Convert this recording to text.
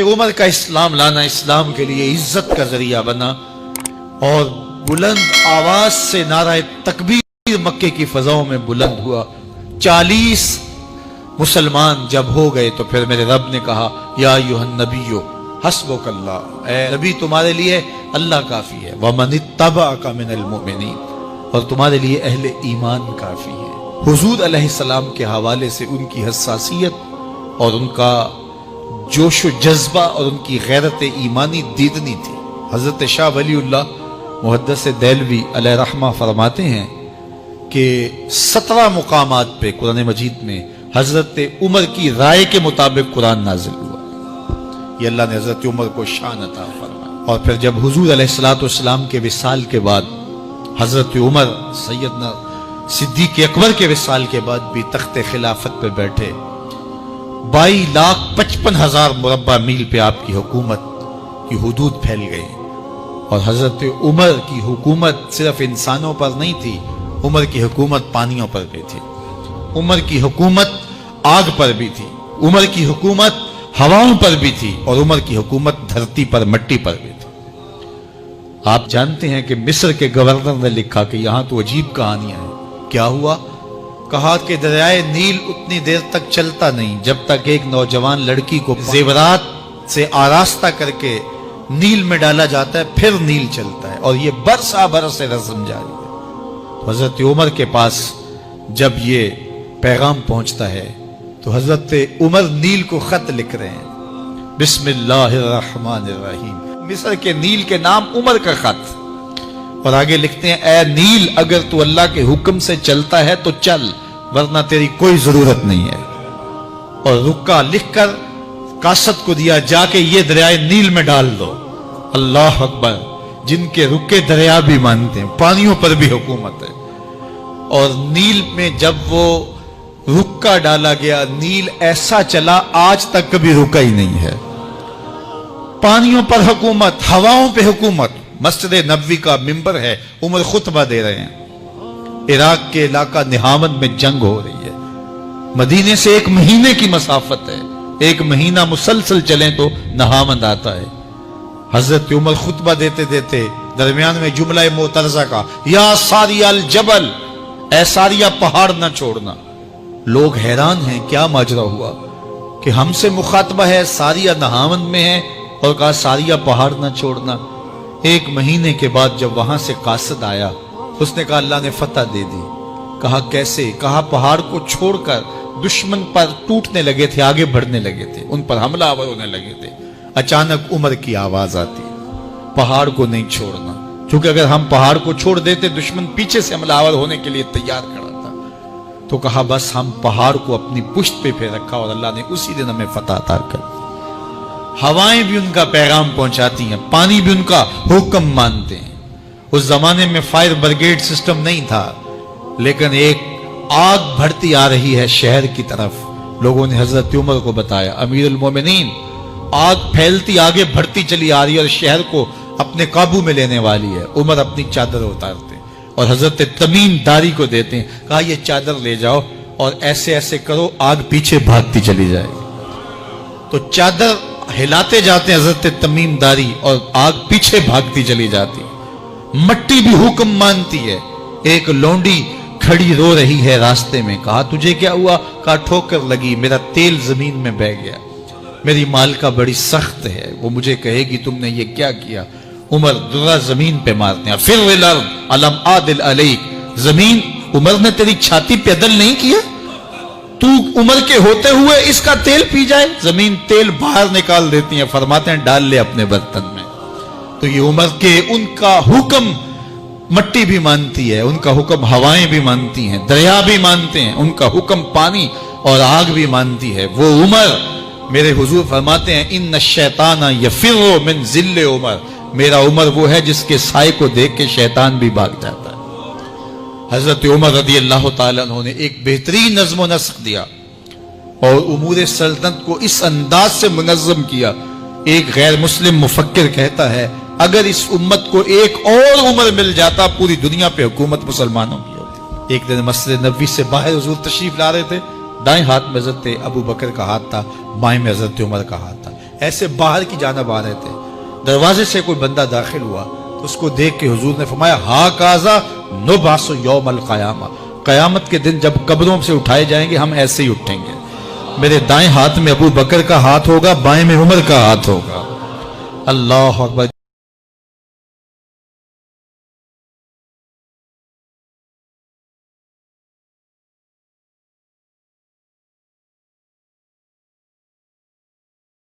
उमर का इस्लाम लाना इस्लाम के लिए इज्जत का जरिया बना और बुलंद आवाज से नारा तकबीर मक्के की फजाओं में बुलंद हुआ। 40 मुसलमान जब हो गए तो फिर मेरे रब ने कहा या अय्युहन नबियो हस्बुकल्लाह, ऐ नबी तुम्हारे लिए अल्लाह काफी है, वमन इत्तबअका मिनल मुमिनीन, और तुम्हारे लिए अहले ईमान काफी है। हुजूर अलैहिस्सलाम के हवाले से उनकी हसासियत और उनका जोश व जज्बा और उनकी गैरत ईमानी दीदनी थी। हजरत शाह वलीउल्लाह मुहद्दिस देलवी अलैहि रहमा फरमाते हैं कि 17 मुकामात पे कुरान मजीद में हजरत उमर की राय के मुताबिक कुरान नाजिल हुआ। ये अल्लाह ने हजरत उमर को शान अता फरमाया। और फिर जब हुजूर अलैहिस्सलाम के विसाल के बाद हजरत उमर सैयदना सिद्दीक अकबर के विसाल के बाद भी तख्ते खिलाफत पे बैठे, 22,55,000 मुरब्बा मील पे आपकी हुकूमत की हुदूद फैल गई। और हजरत उमर की हुकूमत सिर्फ इंसानों पर नहीं थी, उमर की हुकूमत पानियों पर भी थी, उमर की हुकूमत आग पर भी थी, उमर की हुकूमत हवाओं पर भी थी, और उमर की हुकूमत धरती पर मट्टी पर भी थी। आप जानते हैं कि मिस्र के गवर्नर ने लिखा कि यहां तो अजीब कहानियां हैं। क्या हुआ? कहा कि दरियाए नील उतनी देर तक चलता नहीं जब तक एक नौजवान लड़की को जेवरात से आरास्ता करके नील में डाला जाता है, फिर नील चलता है, और ये बरसा बरस से रस्म जारी है। तो हजरत उमर के पास जब ये पैगाम पहुंचता है तो हजरत उमर नील को खत लिख रहे हैं, बिस्मिल्लाहिर्रहमानिर्रहीम, मिस्र के नील के नाम उमर का खत। और आगे लिखते हैं, ऐ नील अगर तू अल्लाह के हुक्म से चलता है तो चल, वरना तेरी कोई जरूरत नहीं है। और रुक्का लिखकर कासत को दिया, जाके ये दरियाए नील में डाल दो। अल्लाह अकबर, जिनके रुके दरिया भी मानते हैं, पानियों पर भी हुकूमत है। और नील में जब वो रुक्का डाला गया, नील ऐसा चला आज तक कभी रुका ही नहीं है। पानियों पर हुकूमत, हवाओं पे हुकूमत। मस्जिद नबवी का मिंबर है, उमर खुतबा दे रहे हैं। इराक के इलाका निहामन में जंग हो रही है, मदीने से 1 महीने की मसाफत है, 1 महीना मुसलसल चले तो नहामंद आता है। हजरत उमर खुतबा देते देते दरमियान में जुमला मोतरजा का, या सारिया अल जबल, ऐ सारिया पहाड़ ना छोड़ना। लोग हैरान हैं, क्या माजरा हुआ कि हमसे मुखातबा है, सारिया नहामंद में है, और कहा सारिया पहाड़ ना छोड़ना। 1 महीने के बाद जब वहां से कासद आया, उसने कहा अल्लाह ने फतह दे दी। कहा कैसे? कहा पहाड़ को छोड़कर दुश्मन पर टूटने लगे थे, आगे बढ़ने लगे थे, उन पर हमलावर होने लगे थे। अचानक उमर की आवाज आती, पहाड़ को नहीं छोड़ना, क्योंकि अगर हम पहाड़ को छोड़ देते दुश्मन पीछे से हमलावर होने के लिए तैयार खड़ा था। तो कहा बस हम पहाड़ को अपनी पुश्त पे फेर रखा, और अल्लाह ने उसी दिन हमें फतह अता कर। हवाएं भी उनका पैगाम पहुंचाती हैं, पानी भी उनका हुक्म मानते हैं। उस जमाने में फायर ब्रिगेड सिस्टम नहीं था, लेकिन एक आग बढ़ती आ रही है शहर की तरफ। लोगों ने हजरत उमर को बताया, अमीरुल मोमिनीन, आग फैलती आगे बढ़ती चली आ रही है और शहर को अपने काबू में लेने वाली है। उमर अपनी चादर उतारते और हजरत तमीम दारी को देते हैं, कहा ये चादर ले जाओ और ऐसे ऐसे करो, आग पीछे भागती चली जाएगी। तो चादर हिलाते जाते हैं हजरत तमीम दारी, और आग पीछे भागती चली जाती। मट्टी भी हुक्म मानती है। एक लौंडी खड़ी रो रही है रास्ते में, कहा तुझे क्या हुआ? कहा ठोकर लगी, मेरा तेल जमीन में बह गया, मेरी मालिका बड़ी सख्त है, वो मुझे कहेगी तुमने ये क्या किया। उमर दुर्रा जमीन पे मारते हैं, फिर अलम आदिल अलैक, जमीन उमर ने तेरी छाती पे अदल नहीं किया, तू उमर के होते हुए इसका तेल पी जाए। जमीन तेल बाहर निकाल देती है, फरमाते हैं डाल ले अपने बर्तन में। तो ये उमर के उनका हुक्म मट्टी भी मानती है, उनका हुक्म हवाएं भी मानती हैं, दरिया भी मानते हैं, उनका हुक्म पानी और आग भी मानती है। वो उमर, मेरे हुजूर फरमाते हैं, इन्न शैताना यफिर्रु मिन जिल्ले उमर, मेरा उमर वो है जिसके साए को देख के शैतान भी भाग जाता है। हजरत उमर रदी अल्लाह ताला अन्हु ने एक बेहतरीन नज़्म व नस्ख दिया और उमूर सल्तनत को इस अंदाज से मुनज़्ज़म किया। एक गैर मुस्लिम मुफक्किर कहता है, अगर इस उम्मत को एक और उमर मिल जाता, पूरी दुनिया पे हुकूमत मुसलमानों की होती। एक दिन मस्जिद नबवी से बाहर हुजूर तशरीफ ला रहे थे, दाएं हाथ में हजरत अबू बकर का हाथ था, बाएं में हजरत उमर का हाथ था। ایسے باہر کی جانب آ رہے تھے، دروازے سے کوئی بندہ داخل ہوا تو اس کو دیکھ کے حضور نے فرمایا ہا کازا نبعث یوم القیامہ، قیامت کے دن جب قبروں سے اٹھائے جائیں گے ہم ایسے ہی اٹھیں گے، میرے دائیں ہاتھ میں ابو بکر کا ہاتھ ہوگا، بائیں میں عمر کا ہاتھ ہوگا۔ اللہ اکبر۔